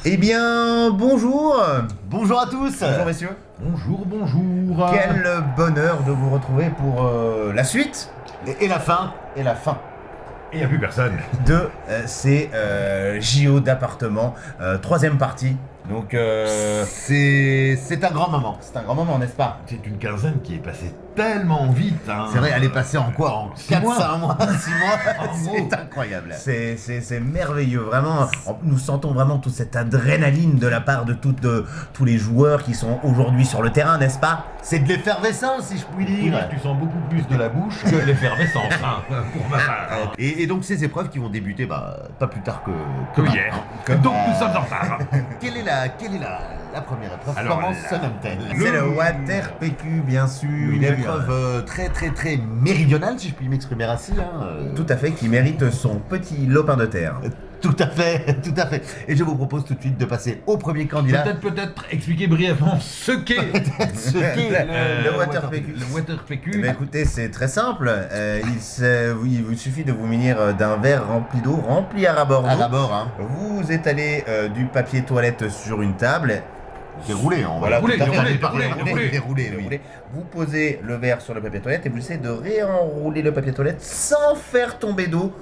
Eh bien, bonjour. Bonjour à tous. Bonjour messieurs. Bonjour. Quel bonheur de vous retrouver pour la suite Et la fin. et la fin Et il n'y a plus personne. de ces JO d'appartement, troisième partie. Donc C'est un grand moment. c'est un grand moment, n'est-ce pas? C'est une quinzaine qui est passée tellement vite. Hein. C'est vrai, elle est passée en quoi? En 4-5 mois 6 mois. gros. C'est incroyable. C'est merveilleux, vraiment. Nous sentons vraiment toute cette adrénaline de la part de tous les joueurs qui sont aujourd'hui sur le terrain, n'est-ce pas? C'est de l'effervescence, si je puis dire. Tu sens beaucoup plus de la bouche que l'effervescence, hein, pour ma part. Et donc ces épreuves qui vont débuter pas plus tard que Que hier. Donc nous sommes en retard. Quelle est la première épreuve? Alors, Comment la- se nomme-t-elle? C'est le Water PQ, bien sûr. Une épreuve très méridionale, si je puis m'exprimer ainsi. Tout à fait, qui mérite son petit lopin de terre. Tout à fait, tout à fait. Et je vous propose tout de suite de passer au premier candidat. Peut-être expliquer brièvement ce qu'est Ce qu'est le Water PQ. Le Water Eh PQ. bien, écoutez, c'est très simple. Il vous suffit de vous munir d'un verre rempli d'eau, rempli à ras-bord à d'eau. l'abord, hein. Vous étalez du papier toilette sur une table. Déroulé, on va Voilà, Déroulé, tout à fait, déroulé, on est déroulé, déroulé, oui. Vous posez le verre sur le papier toilette et vous essayez de réenrouler le papier toilette sans faire tomber d'eau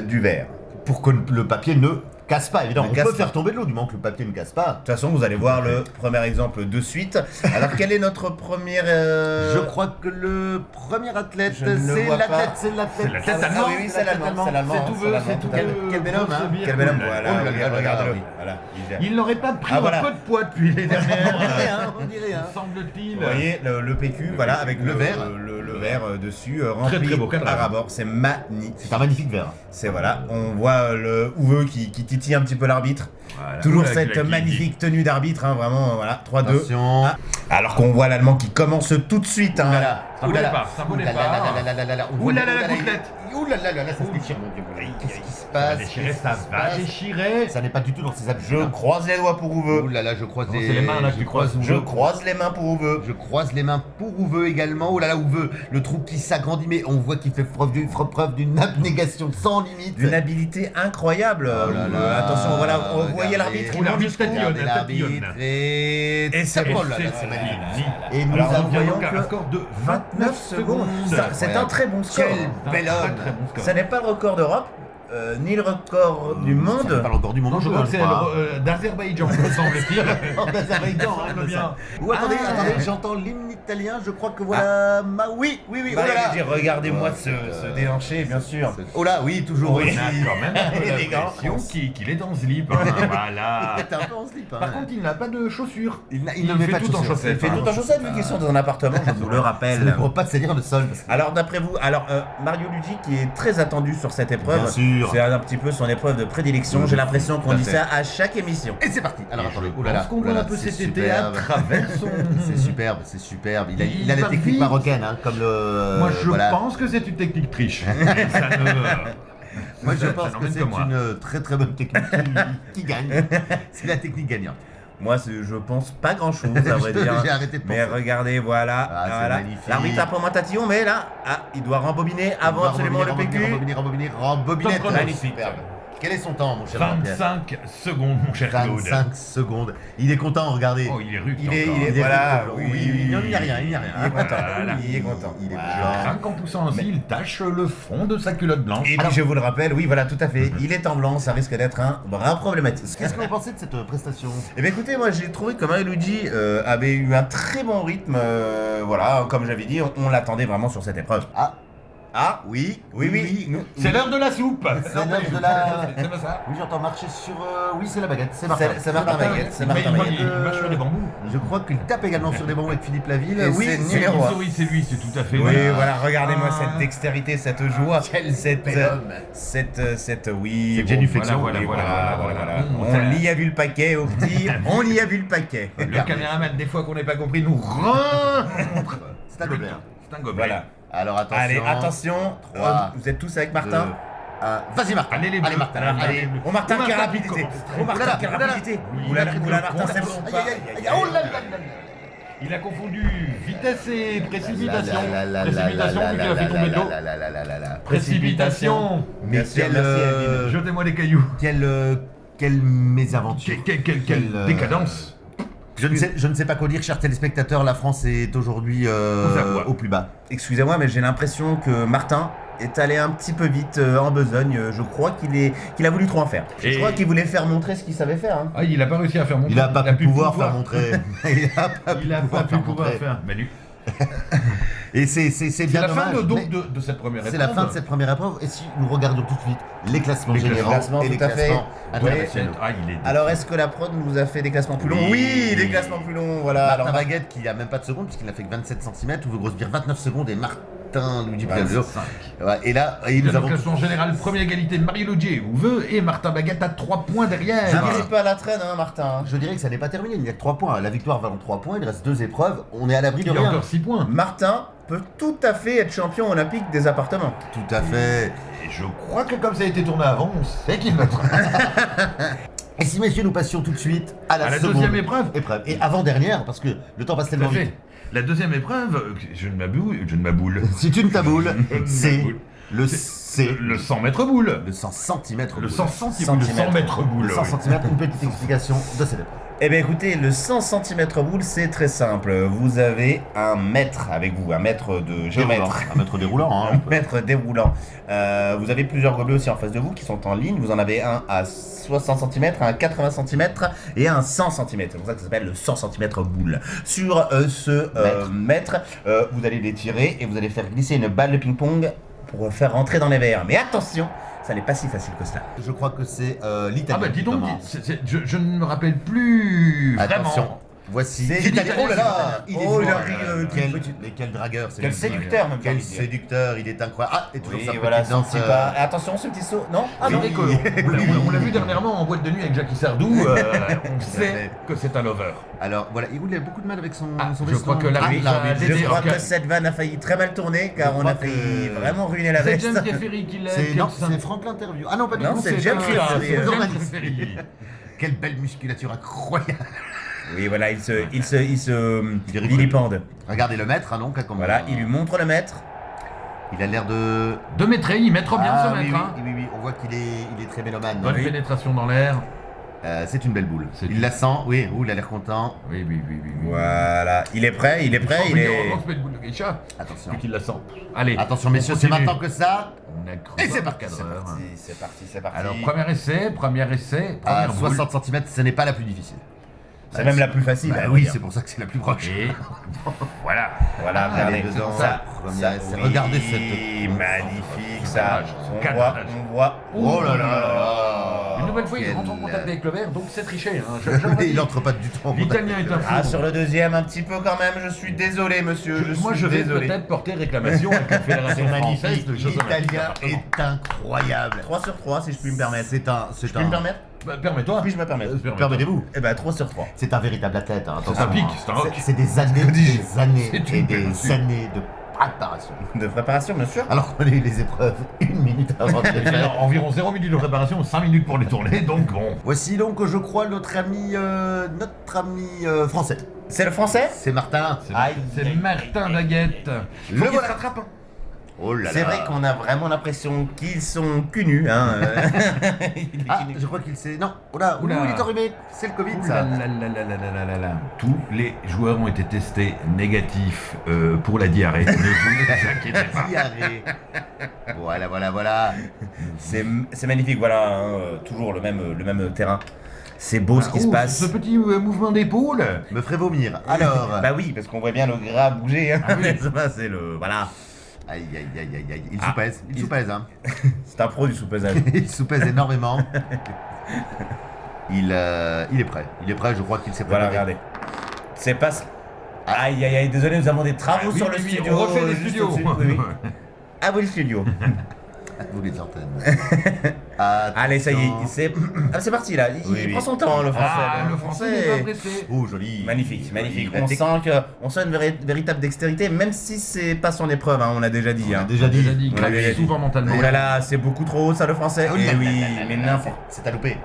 du verre. Pour que le papier ne casse pas, évidemment. Ne On casse peut pas. faire tomber de l'eau, du moment que le papier ne casse pas. De toute façon, vous allez voir le premier exemple de suite. Alors, quel est notre premier... Je crois que le premier athlète, je ne le c'est vois l'athlète, pas. c'est l'athlète. C'est l'athlète Ah allemand. oui, oui, c'est l'allemand. C'est tout veut, c'est tout Quel bel homme, hein. Quel bel homme, voilà. Oh là là là Regarde-le. là, oui. Voilà, Il n'aurait pas pris Ah, voilà. un peu de poids depuis les On dirait, dernières. on dirait, hein. Semble-t-il. Vous voyez le PQ, voilà, avec Le verre. le verre dessus, rempli très beau cadrage. à ras-bord. C'est magnifique. C'est un magnifique verre. C'est voilà, on voit le Houveux qui titille un petit peu l'arbitre. Voilà. Toujours Oula, cette qu'il a dit. magnifique tenue d'arbitre, hein, vraiment, voilà, 3-2. Attention. Alors qu'on voit l'Allemand qui commence tout de suite. Hein. Oulala, Ça volait pas, ça volait pas. Oulala, la gouttelette. Oulala, là, ça se déchire, mon Dieu. Qu'est-ce qui se Ça passe? va déchirer, Qu'est-ce ça qui se va passe déchirer. Ça n'est pas du tout dans ses habitudes. Je croise les doigts pour Houveux. Oulala, je croise Non, c'est les mains, là, que tu croises. Je croise les mains pour Houveux. Je croise les mains pour Houveux également. Oh là là, Houveux, le trou qui s'agrandit, mais on voit qu'il fait preuve d'une abnégation sans limite. D'une habilité incroyable. Oh là là. Attention, voilà, vous voyez Regardez. l'arbitre. Oh, l'arbitre tatillonne, Regardez l'arbitre. tatillonne. Et c'est oh là là, c'est magnifique. Et nous Alors, avons voyons Donc que un score de 29 secondes. C'est un très bon score. Quel bel homme. Très bon score. Ça n'est pas le record d'Europe, ni le record du C'est monde. pas l'encore du monde, Non, je crois que c'est pas. d'Azerbaïdjan, me semble-t-il. En Azerbaïdjan, hein, semble bien. Ou attendez, Ah. attendez, j'entends l'hymne italien, je crois que voilà. Oui, oh Bah, là je là. veux dire, regardez-moi se déhancher, bien sûr. Oh là, oui, toujours Oui. aussi. On a quand même un peu Élégant. l'impression qu'il est en slip. Hein, voilà. T'es un peu en slip, hein. Par contre, il n'a pas de chaussures. il il ne met fait pas de tout en chaussures. chaussettes. Il fait tout en chaussettes vu qu'ils sont dans un appartement, je vous le Ça ne rappelle. pourra pas salir le sol. parce que- Alors d'après vous, Mario Luigi qui est très attendu sur cette épreuve, Bien sûr. c'est un petit peu son épreuve de prédilection. Oui, J'ai l'impression tout qu'on à dit fait. ça à chaque émission. Et c'est parti. Alors Et attendez, je oh là là, pense qu'on oh là voit là, un peu c'est cet été à superbe. travers son... C'est superbe, c'est superbe. Il a Il la va technique vite. marocaine, hein, comme le. Moi, je voilà. pense que c'est une technique triche. Ça ne... Moi, je ça pense que n'emmène c'est que moi. une très très bonne technique qui gagne. C'est la technique gagnante. Moi, je pense pas grand chose, à vrai dire. J'ai arrêté de penser. Mais regardez, voilà. Ah, c'est voilà. magnifique. L'arbitre a pas moins tatillon, mais là, il doit rembobiner avant absolument le PQ. Rembobiner. Top magnifique. Superbe. Quel est son temps, mon cher Jean-Pierre 25 secondes, mon cher Claude. 25 secondes. Il est content, regardez. Oh, il est rude. Il est voilà, oui, il n'y a rien, il n'y a rien. Il est content. Voilà. Il est content. Il est Il bien. craint qu'en poussant ainsi, il tâche le fond de sa culotte blanche. Et puis je vous le rappelle, oui, voilà, tout à fait. Il est en blanc, ça risque d'être un bras problématique. Qu'est-ce que vous pensez de cette prestation? Eh bien écoutez, moi j'ai trouvé que Mario Luigi avait eu un très bon rythme. Voilà, comme j'avais dit, on l'attendait vraiment sur cette épreuve. Ah, oui, Oui. C'est l'heure de la soupe. C'est l'heure de la. C'est pas ça. Oui, j'entends marcher sur. Oui, c'est la baguette, c'est Martin. C'est Martin Baguette, c'est Martin Mais Baguette. il marche sur des bambous. Je crois qu'il tape également sur des bambous avec Philippe Laville. Et Oui, c'est c'est numéro un. Oui, c'est lui, c'est tout à fait. Oui, voilà. voilà, regardez-moi Ah. cette dextérité, cette joie, cette, bel homme. oui, Cette génuflexion. voilà, Oui, voilà. voilà. On l'y a vu le paquet, au petit, on y a vu le paquet. Le caméraman, des fois qu'on n'ait pas compris, nous rentre. C'est un gobelin. C'est un gobelet. Voilà. Alors attention. Allez, attention, Trois, vous êtes tous avec Martin. Vas-y, Martin. Allez, les bleus. Martin. Allez. Oh Martin, quelle Martin, rapidité. Oh Martin, Oulala, quelle oulala. rapidité. Oui, Oulala, il a oulala, pris Martin, le c'est compte. bon. Aïe, aïe, aïe, oh là là là là. Il a confondu vitesse et précipitation. La, la, la, la, Précipitation, la, vu la, qu'il a fait la, tomber de l'eau. la. Précipitation. Mais Bien sûr, quel, merci, Elvin. Jetez-moi des cailloux. quel Quelle mésaventure. Quelle décadence. Je ne sais pas quoi dire, chers téléspectateurs, la France est aujourd'hui au plus bas. Excusez-moi, mais j'ai l'impression que Martin est allé un petit peu vite en besogne. Je crois qu'il a voulu trop en faire. Je Et- crois qu'il voulait faire montrer ce qu'il savait faire. Hein. Ah, il a pas réussi à faire montrer. Il a pas pu pu pouvoir faire montrer. Il a pas Il a pas pu pouvoir montrer. faire. Manu. Et c'est C'est bien la fin dommage, donc mais de cette première épreuve. c'est la fin de cette première épreuve. Et si nous regardons tout de suite les classements Les généraux classements, et les tout à fait. classements Ouais. internationaux. Ah, il est. Alors, est-ce que la prod nous a fait des classements plus longs? Oui, des classements plus longs, voilà. Martin Alors, Baguette qui a même pas de seconde puisqu'il n'a fait que 27 cm, Uwe Grossbier 29 secondes et Martin Luigi Piazzo. 25. Ouais, et là, et Nous nous avons classement général, première égalité, Marie Logier, Ouveux et Martin Baguette à 3 points derrière. je dirais pas à la traîne, hein, Martin. Je dirais que ça n'est pas terminé, il n'y a que 3 points. La victoire valant 3 points, il reste 2 épreuves, on est à l'abri de Il y a rien. encore 6 points. Martin peut tout à fait être champion olympique des appartements. Tout à fait. Et je crois que comme ça a été tourné avant, on sait qu'il notera. Et si messieurs, nous passions tout de suite à la, À la seconde deuxième épreuve. Et avant-dernière, parce que le temps passe Tout à tellement fait. vite. La deuxième épreuve, je ne m'aboule. Si tu ne taboules, c'est Maboule. le C'est C. le 100 mètres boule. Le 100 cm. Le 100 cm. Le 100 mètres boule. Le 100 cm, une petite explication de cette épreuve. Eh bien écoutez, le 100 cm boule, c'est très simple. Vous avez un mètre avec vous, un mètre de géomètre. Un mètre déroulant, Un hein. mètre déroulant. Vous avez plusieurs gobelets aussi en face de vous qui sont en ligne. Vous en avez un à 60 cm, un à 80 cm et un à 100 cm. C'est pour ça que ça s'appelle le 100 cm boule. Sur ce mètre, vous allez les tirer et vous allez faire glisser une balle de ping-pong pour faire rentrer dans les verres. Mais attention, ça n'est pas si facile que cela. Je crois que c'est Ah l'Italie. bah dis qui donc, commence. je ne me rappelle plus Attention, vraiment. voici C'est l'Italie. l'Italie, Oh là là, c'est il est Oh, il fort. arrive avec une Quel, petite- mais quel dragueur, c'est Quel lui. séducteur, même. j'ai Quel envie de dire. séducteur, il est incroyable. Ah, et toujours Oui, sa voilà, petite son danse. petit pas. Attention, ce petit saut. Non Ah C'est non. vrai qu'on l'a vu dernièrement en boîte de nuit avec Jackie Sardou. On sait que c'est un lover. Alors voilà, il a beaucoup de mal avec son Je veston. crois que l'arbitre a l'arbitre. décidé- Je crois Ok. que cette vanne a failli très mal tourner car Je on crois a failli que- vraiment ruiner la C'est veste. James Jeffery qui l'a. C'est Franck l'interview. Ah non, pas du Non, tout. c'est James Jeffery. C'est James journaliste. Jeffery. Quelle belle musculature incroyable. Oui, voilà, il se Il est vilipende. Regardez le maître, hein, donc. Comme Voilà, il lui montre le maître. Il a l'air de. De maître, il mettra bien Ah, ce oui, mètre. hein. oui, on voit qu'il est très mélomane. Bonne Oui. pénétration dans l'air. C'est une belle boule. C'est Il une- la sent, oui, il a l'air content. Oui. Voilà, il est prêt, il est. On se met de boule de geisha. Attention. Vu qu'il la sent. Allez. Attention, messieurs, on c'est continue. maintenant que ça. On a cru Et c'est par parti, c'est cadreur. C'est parti. Alors, premier essai, À première boule. 60 cm, ce n'est pas la plus difficile. C'est même la plus facile. Bah à oui, dire. c'est pour ça que c'est la plus proche. Et voilà. Voilà, regardez. Allez, dedans. Ça, Premier ça, essai. oui, Regardez cette. magnifique, Son ça. cadrage, son On cadrage. voit. Oh là là là là. Une nouvelle fois, il Quel- rentre en contact avec le verre, donc c'est triché. Hein. Il n'entre pas du tout en contact. L'italien est un fou. Ah, sur le deuxième, un petit peu quand même. Je suis désolé, monsieur. Moi, suis je vais désolé. peut-être porter réclamation à la Fédération C'est française magnifique. de Jeux Olympiques L'italien d'appartement. est incroyable. 3 sur 3, si je puis me permettre. C'est un. Je peux me permettre Bah, permets-toi. Puis-je me permettre Permettez-vous. Eh ben, 3 sur 3. C'est un véritable athlète. Hein, C'est attention. un pic, c'est un rock. C'est des années, des années C'est et une des péninsule. années de préparation. De préparation, bien sûr. Alors qu'on a eu les épreuves une minute avant de les faire. Alors, environ 0 minutes de préparation, 5 minutes pour les tourner, donc bon. Voici donc, je crois, notre ami français. C'est le français C'est Martin. C'est Martin Baguette. Le Faut qu'il voilà. se rattrape. hein. Oh là là. C'est vrai qu'on a vraiment l'impression qu'ils sont cul nus. Hein. Il est Ah, cul nu. je crois qu'il s'est. Non, oh là, Oula. il est enrhumé. C'est le Covid, Ouh ça. là là là là là là là là. Tous les joueurs ont été testés négatifs pour la diarrhée. Ne vous inquiétez pas. Diarrhée. Voilà. C'est magnifique, voilà. Hein, toujours le même terrain. C'est beau ce qui se Oh, passe. Ce petit mouvement d'épaule. Me ferait vomir. Alors. Bah oui, parce qu'on voit bien le gras bouger. Hein. Ah oui. N'est-ce pas, c'est le. Voilà. Aïe. Il Ah. sous-pèse. Il sous-pèse, hein. C'est un pro du sous-pesage. Il sous-pèse énormément. Il est prêt. Il est prêt, je crois qu'il s'est Voilà, préparé. regardez. C'est pas. Aïe, désolé, nous avons des travaux Oui, sur le oui, studio. on refait les juste studios. au-dessus. Oui. À vous le studio. Vous les antennes. Allez, ça y est, c'est parti là. Il prend son temps, le français. Ah, le français n'est pas pressé. Oh, joli. Magnifique. La On sent une véritable dextérité, même si c'est pas son épreuve, hein, on l'a déjà dit. On a Hein. déjà dit. On l'a déjà dit. Souvent mentalement. Oh là là, c'est beaucoup trop haut ça le français. Ah Eh oui, mais n'importe. C'est à louper.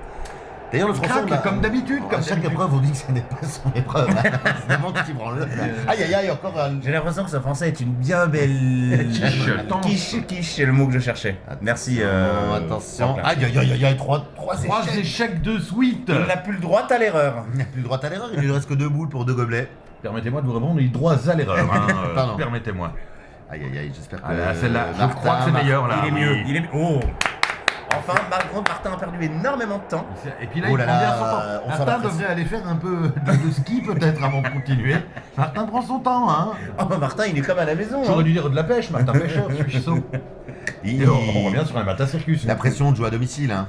D'ailleurs, le Il français, craque comme d'habitude. à chaque épreuve, on dit que ce n'est pas son épreuve. C'est vraiment qui branle. Aïe aïe aïe, encore un. J'ai l'impression que ce français est une bien belle... Quiche, c'est le mot que je cherchais. Merci. Attention. Jean-Pierre. Aïe aïe aïe aïe, trois 3 échecs. échecs de suite. Il n'a plus le droit à l'erreur. Il n'y a plus le droit à l'erreur, il ne reste que 2 boules pour 2 gobelets. Permettez-moi de vous répondre, il droit à l'erreur. Pardon. Permettez-moi. Aïe aïe aïe, j'espère que. Ah là, celle-là, je Martin, crois que c'est meilleur là. Il est mieux. Oui. Il est... Oh. Enfin, par contre, Martin a perdu énormément de temps. Et puis là, Oh il là prend là, bien son on temps. sent la Martin pression. devrait aller faire un peu de ski peut-être avant de continuer. Martin prend son temps, hein. Oh, bah, Martin, il est comme à la maison. J'aurais Hein. dû dire de la pêche, Martin pêcheur, suis saut. Et on revient sur un matin circus. La pression de jouer à domicile, hein.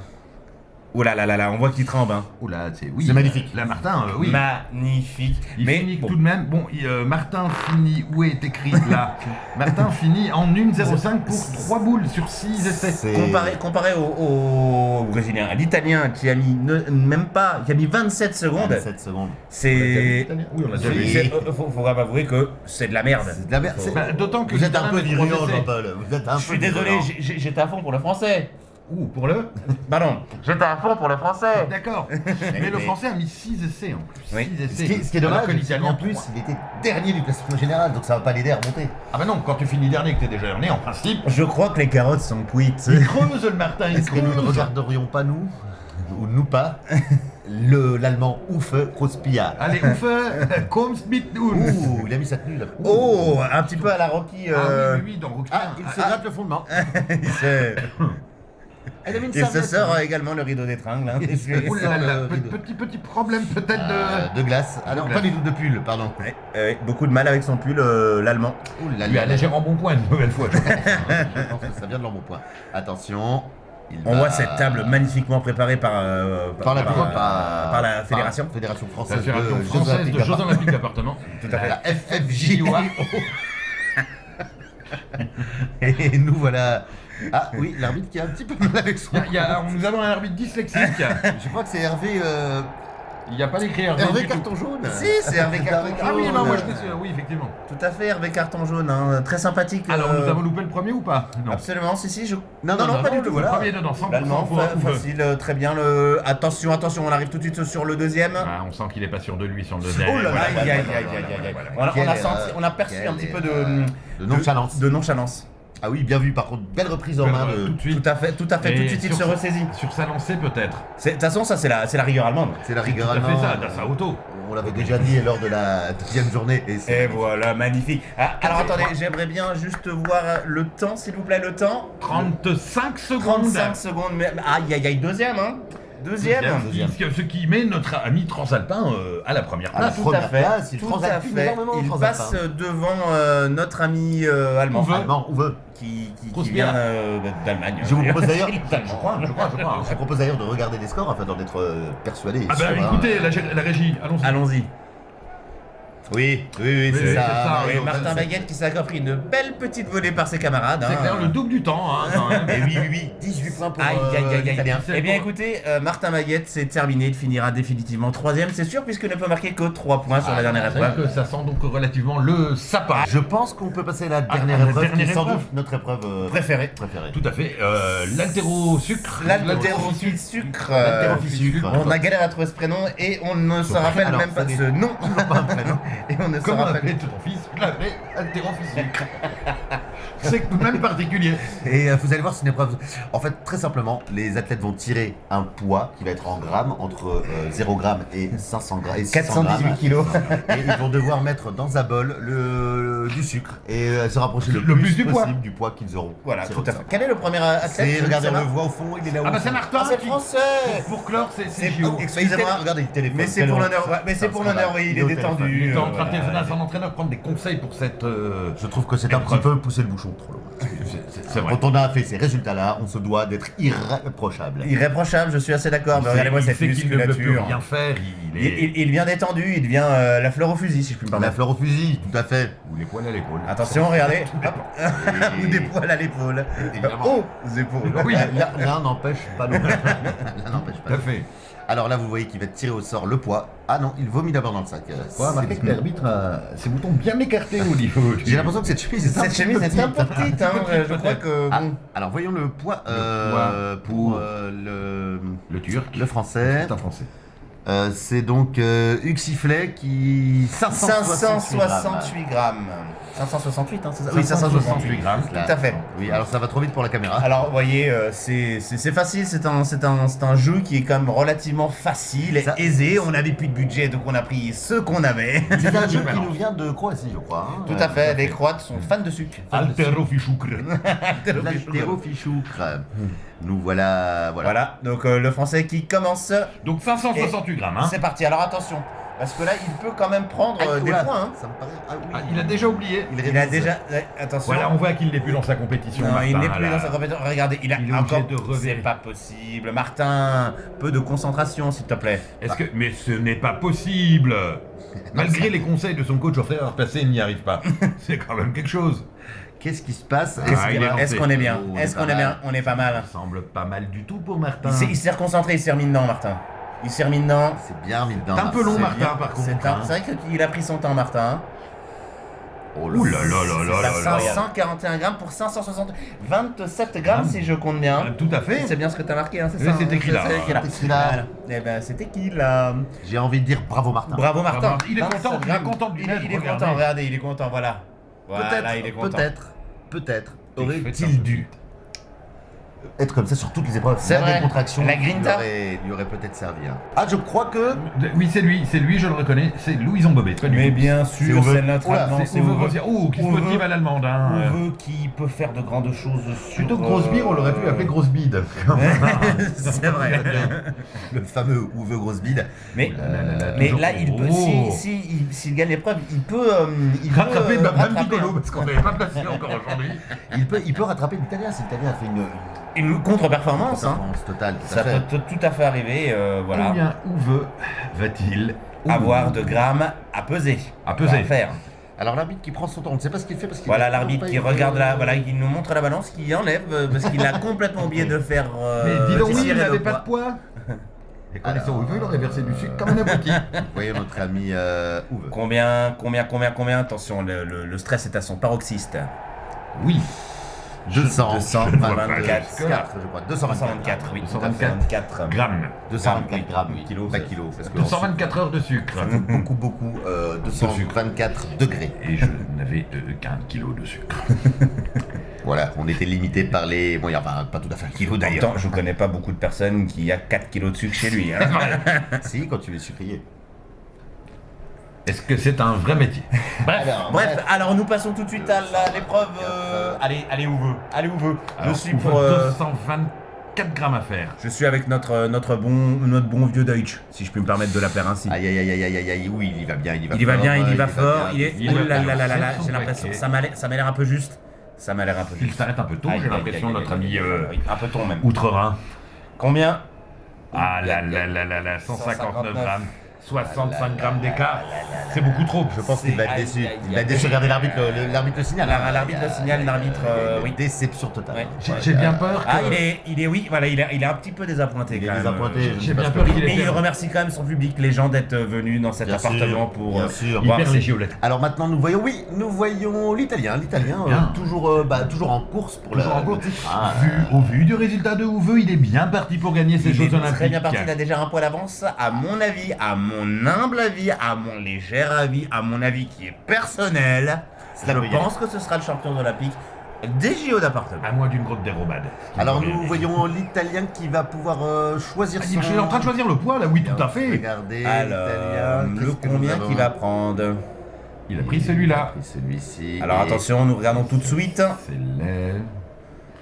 Oh là là là là, on voit qu'il tremble. Hein. Oula, oui. C'est magnifique. Là, Martin, oui. Magnifique. Il Mais finit bon, tout de même. Bon, Martin finit. Où est écrit là? Martin finit en 1,05 pour 3 boules sur 6 essais. C'est- comparé au Brésilien, à l'Italien qui a mis même pas, qui a mis 27 secondes, 27 secondes. c'est... Oui, on l'a déjà Oui. vu. Faut quand même avouer que c'est de la merde. C'est de la merde. c'est- Bah, d'autant que Vous êtes un l'Italien peu met 3 virulent, essais. Jean-Paul. Vous êtes un Je peu suis désolé, virulent. j'étais à fond pour le français. Ouh, pour le. Pardon, j'étais à fond pour le français. D'accord. Mais le français a mis 6 essais en plus. Oui. 6 essais. Ce qui est dommage, Alors que c'est l'italien qu'en plus, il était dernier du classement général, donc ça va pas l'aider à remonter. Ah bah non, quand tu finis dernier et que t'es déjà dernier, en principe, Je crois que les carottes sont cuites. il creuse le Martin, il Est-ce que nous ne creuse. regarderions pas, nous, ou nous pas, l'allemand Uffe Krospia? Allez, ouf, comme Smith Ouh, il a mis sa tenue là. Oh, un petit peu à la Rocky. Ah oui, dans Rocky. Ah, il se gratte le fondement. il se, Elle a mis une il se serviette. sort également le rideau d'étringle. Hein. Ouh là là, le rideau. petit problème peut-être de... De glace. Ah non, De pas glace. du tout de pull, pardon. Ouais, beaucoup de mal avec son pull, l'allemand. Ouh là Lui a là. légèrement bon point une nouvelle fois. je pense. Je pense que ça vient de l'embonpoint. Attention. On voit cette table magnifiquement préparée par la fédération. Fédération La française Fédération de française de Jeux Olympiques d'appartement. Tout à fait. La FFJOA. Et nous voilà. Ah oui, l'arbitre qui a un petit peu mal avec son. Nous avons un arbitre dyslexique. Je crois que c'est Hervé. Il n'y a pas d'écrit Hervé. Hervé du tout. carton jaune. Si, c'est Hervé Carton jaune. Ah oui, non, moi je sais, oui, effectivement. Tout à fait, Hervé Carton jaune, hein, très sympathique. Alors nous avons loupé le premier ou pas? Non. Absolument, si, je... Non, pas du tout. Le voilà. premier dedans, 100% L'allemand, pour facile, très bien. Attention, on arrive tout de suite sur le deuxième. Ah, on sent qu'il est pas sûr de lui sur le deuxième. Oh là là, Voilà, aïe, voilà, aïe, voilà, aïe, voilà, aïe, aïe, voilà, aïe. voilà. On a Quelle senti, on a perçu quelle un petit peu de nonchalance. de nonchalance. Ah oui, bien vu. Par contre, belle reprise en main Tout de. de suite. Tout à fait, tout Et de suite, il sur se ce- ressaisit. Sur sa lancée peut-être. De toute façon, ça, c'est la rigueur allemande. C'est la rigueur Tout à fait allemande. ça, Das Auto. On l'avait déjà dit lors de la deuxième journée. Et Et c'est. voilà, magnifique. Ah, alors attendez, j'aimerais bien juste voir le temps, s'il vous plaît, le temps. 35 secondes. 35 secondes, mais aïe, aïe, aïe, deuxième, hein. Deuxième. Ce qui met notre ami Transalpin à la première À la place. Tout à première fait, place, il tout à transalpine fait. énormément, Il Transalpin. passe devant notre ami allemand, Uwe. Allemand, où veut. qui Grosse-Bière. vient d'Allemagne. Je vous propose d'ailleurs. Je crois. Je vous propose d'ailleurs de regarder les scores afin d'en être persuadé. et Ah bah sûr, hein. écoutez, la régie, allons-y. Allons-y. Oui, c'est c'est ça. ça, Et Oui, Martin c'est- Baguette qui s'est encore pris une belle petite volée par ses camarades. C'est hein. clair, le double du temps, hein, quand même. Et oui, 18 points pour Aïe, aïe, aïe, aïe. l'Italien. C'est Eh bien pour- écoutez, Martin Baguette, c'est terminé, il finira définitivement troisième, c'est sûr, puisqu'il ne peut marquer que 3 points sur la dernière C'est vrai épreuve. que ça sent donc relativement le sapin. Je pense qu'on peut passer à la dernière la épreuve, qui dernière est sans épreuve. doute notre épreuve Préféré. préférée. Tout à fait. L'haltéro-sucre. L'haltérophyte sucre. L'haltérophyte sucre. On a galéré à trouver ce prénom et on ne se rappelle Alors, même pas ça n'est ce nom. toujours pas un prénom. Et on ne se Comment rappelle. appelait ton fils? Je l'appelais haltérophysique. C'est tout de même particulier. Et vous allez voir, c'est une épreuve. En fait, très simplement, les athlètes vont tirer un poids qui va être en grammes, entre 0 g et 500 grammes. Et 600 418 grammes. kilos. Et ils vont devoir mettre dans un bol du sucre et se rapprocher le, Le plus du poids. possible du poids qu'ils auront. Voilà, tiré tout au à sort. fait. Quel est le premier athlète? C'est, regardez, on ça le va voit au fond, il est là-haut. Ah bah c'est Martin. Ah, c'est qui- français. Pour clore, c'est C'est JO. Excusez-moi, regardez le téléphone. Mais c'est pour l'honneur, ouais, mais c'est pour l'honneur, oui, il est au téléphone. détendu. Il est en train de Voilà. téléphoner à son entraîneur prendre des conseils pour cette. Je trouve que c'est un petit peu pousser le bouchon trop loin. C'est vrai. Quand on a fait ces résultats-là, on se doit d'être irréprochable. Irréprochable, je suis assez d'accord, mais regardez-moi Il cette sait qu'il ne peut plus musculature. rien faire. Il est. Il vient détendu, il devient la fleur au fusil, si je puis me La permettre. fleur au fusil, tout à fait. Ou les poils à l'épaule. Attention, regardez. Hop. Et- Ou des poils à l'épaule. Évidemment. Aux épaules. Oui, L'un n'empêche pas l'autre. L'un n'empêche pas tout à l'autre. fait. Alors là, vous voyez qu'il va tirer au sort le poids. Ah non, il vomit d'abord dans le sac. Faut remarquer que l'arbitre a ses boutons bien écartés au niveau. J'ai l'impression que cette chemise est Cette chemise est un peu petite, hein. Je crois que. Ah, bon. alors voyons le poids, poids pour le turc. le français. C'est un français. C'est donc Hugues Sifflet qui 568 grammes. 568, hein, c'est ça? Oui, 568 grammes. Tout à fait. Oui, alors ça va trop vite pour la caméra. Alors, vous voyez, c'est facile, c'est un jeu qui est quand même relativement facile et Ça- aisé. On n'avait plus de budget, donc on a pris ce qu'on avait. C'est un jeu qui nous vient de Croatie, je crois. Hein. Tout à fait, les Croates sont fans de sucre. Altero Fichoukre. L'Altéro Fichoukre. Nous voilà. Voilà, donc le français qui commence. Donc 568 grammes. Hein. C'est parti, alors attention, parce que là, il peut quand même prendre des Oula, points. Hein. Ça me paraît. Ah, oui. Ah, il a déjà oublié. Il a révise. déjà. Attention. Voilà, on voit qu'il n'est plus dans sa compétition. Non, il Martin, n'est plus là. dans sa compétition. Regardez, il a Il est encore. obligé de C'est revérifier. pas possible. Martin, peu de concentration, s'il te plaît. Mais ce n'est pas possible. Malgré les conseils de son coach au frère placé, il n'y arrive pas. C'est quand même quelque chose. Qu'est-ce qui se passe il est lancé. Est-ce qu'on est bien? Oh, Est-ce on est qu'on pas est bien? mal. On est pas mal. Ça semble pas mal du tout pour Martin. Il s'est reconcentré, il s'est remis dedans, Martin. Il s'est remis dedans. C'est bien mis dedans. C'est un peu long, C'est Martin, bien. par contre. C'est vrai qu'il a pris son temps, Martin. Oh Ouh là là là là C'est là là. 541 grammes pour 560. 27 grammes si je compte bien. Tout à fait. C'est bien ce que t'as marqué, hein, c'est Oui, ça? c'est hein, écrit là. C'est écrit là. C'est écrit là. Voilà. Eh ben, c'était qui là? J'ai envie de dire bravo Martin. Bravo Martin. Bravo. Il est 27 content, il est grammes. content de lui-même, Il est regardez. content, regardez, il est content, voilà. Voilà, il est content. Peut-être Il fait aurait-il ça. dû être comme ça sur toutes les épreuves. C'est vrai. décontraction La grinta. lui aurait peut-être servi. Hein. Ah, je crois que Oui, c'est lui, je le reconnais. C'est Louison Bobet, pas du Mais tout. bien C'est sûr, Uwe. c'est notre Oula, Allemand, C'est Uwe Rosier. Oh, qui se Uwe. motive à l'allemande. Hein. Uwe qui peut faire de grandes choses sur... Plutôt que grosse bire, on l'aurait pu appeler grosse bide. C'est vrai. le fameux Uwe Grossbide. Mais, toujours. là, il peut, Oh. s'il gagne l'épreuve, il peut Rattraper Mme rattraper, Piccolo, hein. parce qu'on n'avait pas placé encore aujourd'hui. Il peut rattraper l'Italien si l'Italien a fait une Une contre-performance, hein. performance totale. Tout Ça à fait. peut tout à fait arriver, voilà. Combien Uwe va-t-il Avoir de grammes à peser. À peser. À faire. Alors l'arbitre qui prend son temps, on ne sait pas ce qu'il fait parce qu'il Voilà l'arbitre qui regarde là, voilà, il nous montre la balance, qui enlève parce qu'il a complètement oublié de faire. Mais dis donc, oui, tirer il le n'avait poids. pas de poids. Et connaissant Uwe, il aurait versé du sucre comme un abruti. Voyons notre ami Uwe. Combien Attention, le stress est à son paroxyste. Oui. 224, je ne vois pas 224, je crois. 224, oui, 224 grammes. 224 grammes, oui. Kilos, Pas ça- kilos. Parce que 224 heures de sucre. beaucoup. 224 degrés. Et je n'avais qu'un kilo de sucre. Voilà, on était limité par les moyens. Enfin, pas tout à fait un kilo d'ailleurs. Pourtant, je connais pas beaucoup de personnes qui a 4 kilos de sucre chez lui. Hein. Si, quand tu es sucrier. Est-ce que c'est un vrai métier? Bref, alors nous passons tout de suite à l'épreuve. Allez, Uwe. Je Alors, suis Uwe, pour. 224 grammes à faire. Je suis avec notre bon vieux Deutsch, si je puis me permettre de l'appeler ainsi. Aïe, oui, il y va bien, il y va Il va fort, bien, il y va fort. bien. Il est. il Oh va là bien. là là là, C'est j'ai son l'impression. paquet. Ça m'a l'air un peu juste. Ça m'a l'air un peu Il juste. s'arrête un peu tôt, j'ai l'impression, notre ami Oui, un peu tôt même. Outre-Rhin. Combien? Ah là là là là là, 159 grammes. 65 grammes d'écart. C'est beaucoup trop. Je pense qu'il va être Aïe, déçu. aïe, Il aïe. va être déçu. Regardez l'arbitre, l'arbitre le signale. L'arbitre le signale, l'arbitre, oui. Déception totale. Ouais. J'ai bien peur que... Ah, oui, voilà, il est un petit peu désappointé Il est quand même. désappointé. je ne J'ai sais pas bien ce peur que- qu'il Mais ait il perdu. remercie quand même son public, les gens d'être venus dans cet Bien appartement sûr, pour bien sûr. Il voir perd ces- les giolettes. Alors maintenant nous voyons l'Italien, Bien. toujours en course pour Toujours en le cours. titre. Ah, Au vu du résultat de Uwe, il est bien parti pour gagner ces Il Jeux est Olympiques. très bien parti, il a déjà un poids d'avance. À mon avis, à mon humble avis, à mon léger avis, à mon avis qui est personnel, C'est la je loyale. pense que ce sera le champion olympique des JO d'appartement. À moins d'une grotte dérobade. Alors nous voyons l'Italien qui va pouvoir choisir Il est en train de choisir le poids là, oui, tout à fait. Regardez Alors, l'Italien. le combien qu'il va prendre? Il a pris celui-là. Et celui-ci. Alors et- attention, nous regardons tout de suite. C'est l'air.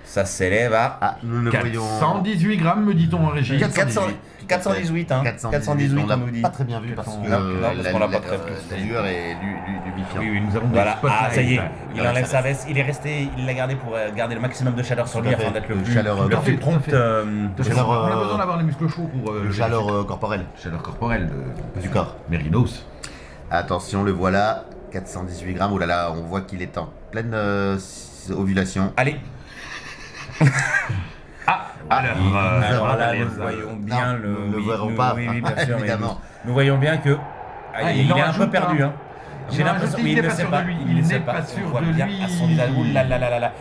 Ça s'élève à Ah, nous ne voyons 418 grammes, me dit-on en régie. 418, hein. 418, on l'a on nous dit. pas très bien vu parce que Non, parce qu'on l'a pas très bien. la lueur est lumifiante. Oui, nous avons des Voilà, spotlights. ah ça y est, il Voilà, enlève ça sa veste, il l'a gardé pour garder le maximum de chaleur sur Tout à lui fait, afin d'être le de plus, chaleur, le tout à plus fait, tout à prompt. fait. De On chaleur, a besoin d'avoir les muscles chauds pour de chaleur corporelle. chaleur corporelle Du corps. Mérinos. Attention, le voilà, 418 grammes. Oh là là, on voit qu'il est en pleine ovulation. Allez, Ah, Alors, Alors là, les- nous voyons bien Non, le. nous le oui, verrons nous- pas, Oui, oui, bien sûr. mais évidemment. nous voyons bien que. il il en est un peu rajoute, perdu, hein. hein. Il J'ai en l'impression rajoute, il qu'il n'est ne pas sait sûr pas. de lui, Il ne il sait n'est pas. pas On sûr voit de bien lui. à son visage. Ouh là là là là là.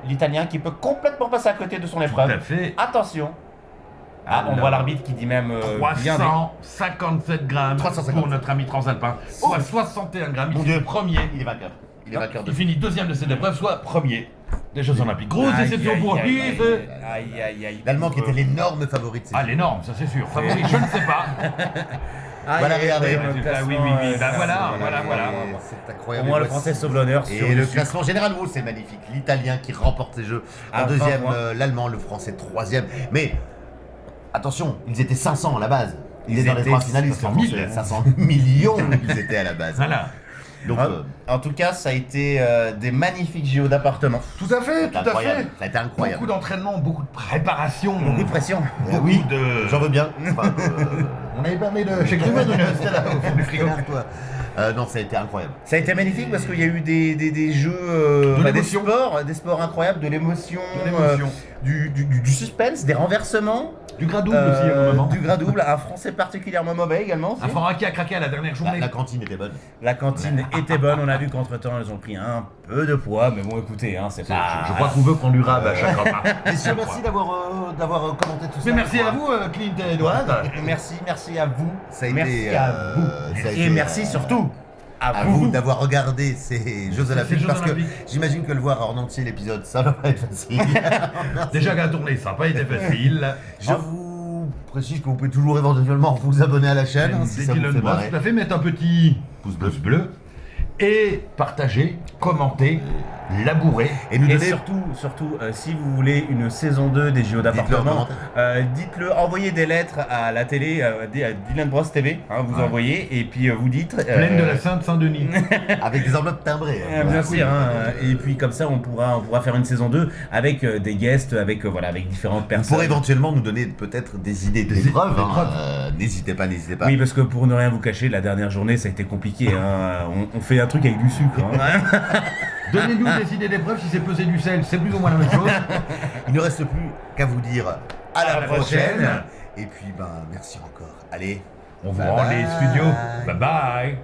L'Italien qui peut complètement passer à côté de son Tout épreuve. à fait. Attention. Ah, on Alors, voit l'arbitre qui dit même bien des- 357 grammes 357. pour notre ami transalpin, soit 61 grammes. Mon Il Dieu. est premier. Il est vainqueur. Il est vainqueur de Il finit deuxième de cette épreuve, soit premier des Jeux Olympiques. Grosse Aïe, déception aïe, pour aïe, lui. aïe, c'est- aïe, aïe, aïe. l'Allemand qui était l'énorme favori de ces Ah, Jeux. l'énorme, ça c'est sûr. Favori, je ne sais pas. Voilà, regardez. le Résultat, classement, oui, oui, oui. Bah, voilà, Et voilà. C'est Au incroyable. moins, le Voici- français sauve l'honneur sur Et le sucre. classement général, oh, c'est magnifique. L'Italien qui remporte ces jeux. À En 20 deuxième, points. l'Allemand, le Français troisième. Mais attention, ils étaient 500 à la base. Ils Ils étaient dans les étaient 3 finalistes. 500 000. 500 millions, ils étaient à la base. Voilà. Donc, En tout cas, ça a été des magnifiques JO d'appartement. Tout à fait, tout à incroyable. fait. Ça a été incroyable. Beaucoup d'entraînement, beaucoup de préparation. Beaucoup de pression. Beaucoup oui, de. j'en veux bien. Enfin, On avait parlé de. J'ai cru voir c'était là, au fond du frigo. toi. Non, ça a été incroyable. Ça a été magnifique parce qu'il y a eu des jeux, De des l'émotion. sports incroyables, de l'émotion, De l'émotion. du suspense, des renversements, Du gras double aussi à un moment. du gras double, un français particulièrement mauvais également. aussi. Un Francky a craqué à la dernière journée. La cantine était bonne. La cantine était bonne, on a vu qu'entre-temps elles ont pris un peu de poids, mais bon écoutez, hein, c'est pas... Je crois qu'on veut qu'on lui rave à chaque repas. Messieurs, merci d'avoir commenté tout ça. Mais merci à vous, Clint et Edouard. Merci à vous, Ça a merci été, à vous, ça a et été, merci surtout à vous d'avoir regardé ces Jeux Olympiques Jeux parce Olympiques. que j'imagine que le voir en entier l'épisode, ça va pas être facile. Déjà qu'à tourner, ça n'a pas été facile. Je vous précise que vous pouvez toujours éventuellement vous abonner à la chaîne hein, si Dès ça qu'il vous a fait le droit, marrer. tout à fait, mettre un petit pouce bleu et partager, commenter, labourer. Et nous Et donner surtout, si vous voulez une saison 2 des JO Dites-le en d'appartement, commentaire. dites-le, envoyez des lettres à la télé, à Dylan Bros TV, hein, vous Ouais. envoyez, et puis vous dites... Pleine de la Sainte-Saint-Denis. avec des enveloppes timbrées. hein. Bien oui, sûr, hein, et puis comme ça on pourra faire une saison 2 avec des guests, avec différentes Vous personnes. pourrez éventuellement nous donner peut-être des idées Des d'épreuves. épreuves. N'hésitez pas, n'hésitez pas. Oui, parce que pour ne rien vous cacher, la dernière journée ça a été compliqué. Hein. On fait un truc avec du sucre. Hein. Donnez-nous des idées d'épreuves, si c'est peser du sel, c'est plus ou moins la même chose. Il ne reste plus qu'à vous dire à la la prochaine. prochaine. Et puis, merci encore. Allez. On vous Bye rend les bye. studios. Bye bye.